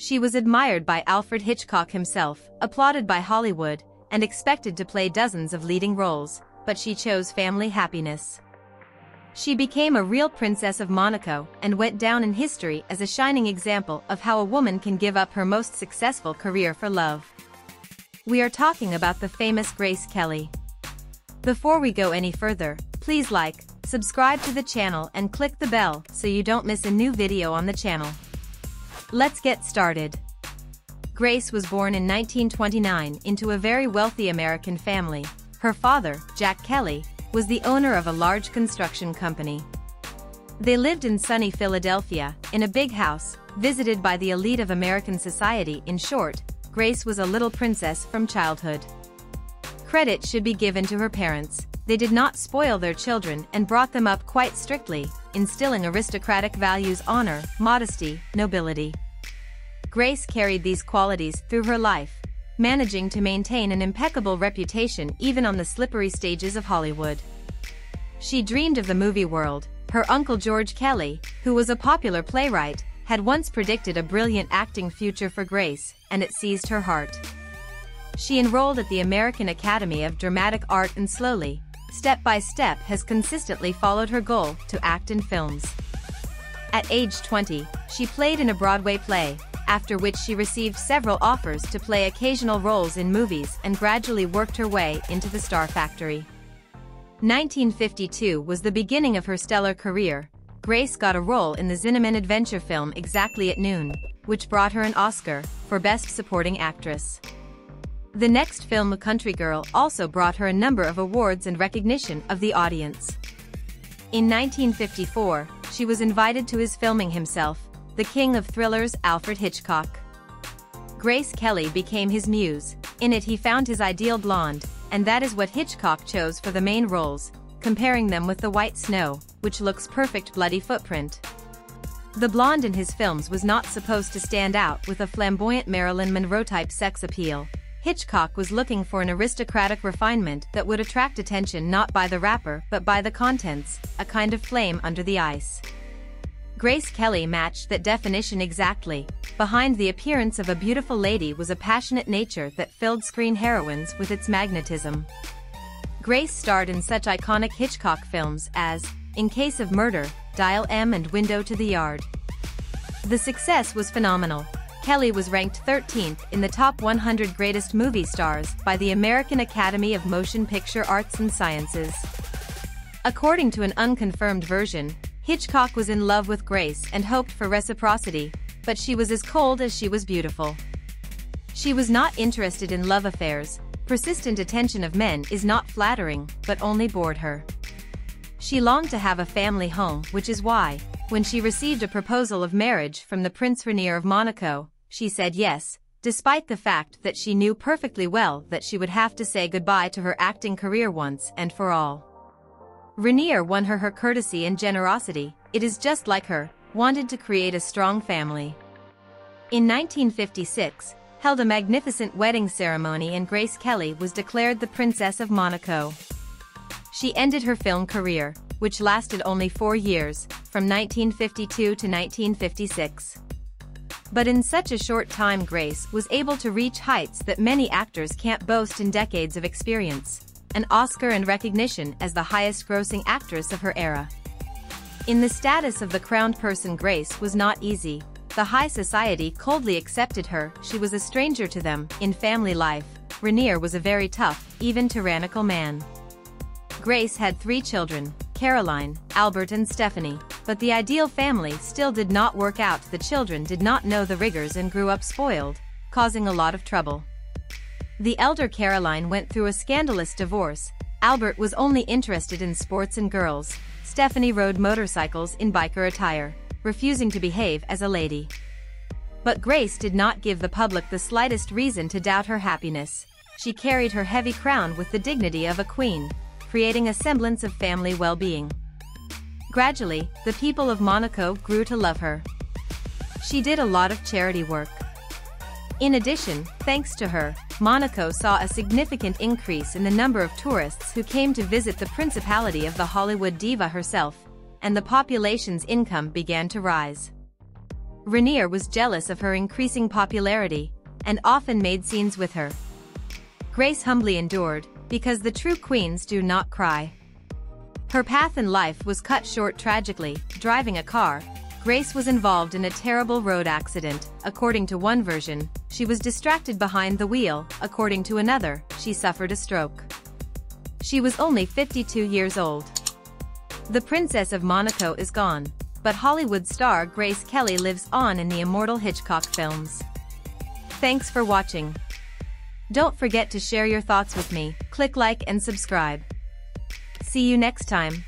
She was admired by Alfred Hitchcock himself, applauded by Hollywood, and expected to play dozens of leading roles, but she chose family happiness. She became a real Princess of Monaco and went down in history as a shining example of how a woman can give up her most successful career for love. We are talking about the famous Grace Kelly. Before we go any further, please like, subscribe to the channel and click the bell so you don't miss a new video on the channel. Let's get started. Grace was born in 1929 into a very wealthy American family. Her father, Jack Kelly, was the owner of a large construction company. They lived in sunny Philadelphia, in a big house, visited by the elite of American society. In short, Grace was a little princess from childhood. Credit should be given to her parents. They did not spoil their children and brought them up quite strictly, instilling aristocratic values: honor, modesty, nobility. Grace carried these qualities through her life, managing to maintain an impeccable reputation even on the slippery stages of Hollywood. She dreamed of the movie world. Her uncle George Kelly, who was a popular playwright, had once predicted a brilliant acting future for Grace, and it seized her heart. She enrolled at the American Academy of Dramatic Art and slowly, step by step, has consistently followed her goal to act in films. At age 20, she played in a Broadway play, after which she received several offers to play occasional roles in movies and gradually worked her way into the star factory. 1952 was the beginning of her stellar career. Grace got a role in the Zinnemann adventure film Exactly at Noon, which brought her an Oscar for Best Supporting Actress. The next film, A Country Girl, also brought her a number of awards and recognition of the audience. In 1954, she was invited to his filming himself, the king of thrillers, Alfred Hitchcock. Grace Kelly became his muse. In it he found his ideal blonde, and that is what Hitchcock chose for the main roles, comparing them with the white snow, which looks perfect bloody footprint. The blonde in his films was not supposed to stand out with a flamboyant Marilyn Monroe-type sex appeal. Hitchcock was looking for an aristocratic refinement that would attract attention not by the wrapper but by the contents, a kind of flame under the ice. Grace Kelly matched that definition exactly. Behind the appearance of a beautiful lady was a passionate nature that filled screen heroines with its magnetism. Grace starred in such iconic Hitchcock films as In Case of Murder, Dial M and Window to the Yard. The success was phenomenal. Kelly was ranked 13th in the top 100 greatest movie stars by the American Academy of Motion Picture Arts and Sciences. According to an unconfirmed version, Hitchcock was in love with Grace and hoped for reciprocity, but she was as cold as she was beautiful. She was not interested in love affairs. Persistent attention of men is not flattering, but only bored her. She longed to have a family home, which is why, when she received a proposal of marriage from the Prince Rainier of Monaco, she said yes, despite the fact that she knew perfectly well that she would have to say goodbye to her acting career once and for all. Rainier won her courtesy and generosity. It is just like her, wanted to create a strong family. In 1956, held a magnificent wedding ceremony and Grace Kelly was declared the Princess of Monaco. She ended her film career, which lasted only 4 years, from 1952 to 1956. But in such a short time Grace was able to reach heights that many actors can't boast in decades of experience. An Oscar and recognition as the highest-grossing actress of her era. In the status of the crowned person, Grace was not easy. The high society coldly accepted her. She was a stranger to them. In family life, Rainier was a very tough, even tyrannical man. Grace had 3 children, Caroline, Albert and Stephanie, but the ideal family still did not work out. The children did not know the rigors and grew up spoiled, causing a lot of trouble. The elder Caroline went through a scandalous divorce. Albert was only interested in sports and girls. Stephanie rode motorcycles in biker attire, refusing to behave as a lady. But Grace did not give the public the slightest reason to doubt her happiness. She carried her heavy crown with the dignity of a queen, creating a semblance of family well-being. Gradually, the people of Monaco grew to love her. She did a lot of charity work. In addition, thanks to her, Monaco saw a significant increase in the number of tourists who came to visit the principality of the Hollywood diva herself, and the population's income began to rise. Rainier was jealous of her increasing popularity and often made scenes with her. Grace humbly endured, because the true queens do not cry. Her path in life was cut short tragically. Driving a car, Grace was involved in a terrible road accident. According to one version, she was distracted behind the wheel. According to another, she suffered a stroke. She was only 52 years old. The Princess of Monaco is gone, but Hollywood star Grace Kelly lives on in the immortal Hitchcock films. Thanks for watching. Don't forget to share your thoughts with me. Click like and subscribe. See you next time.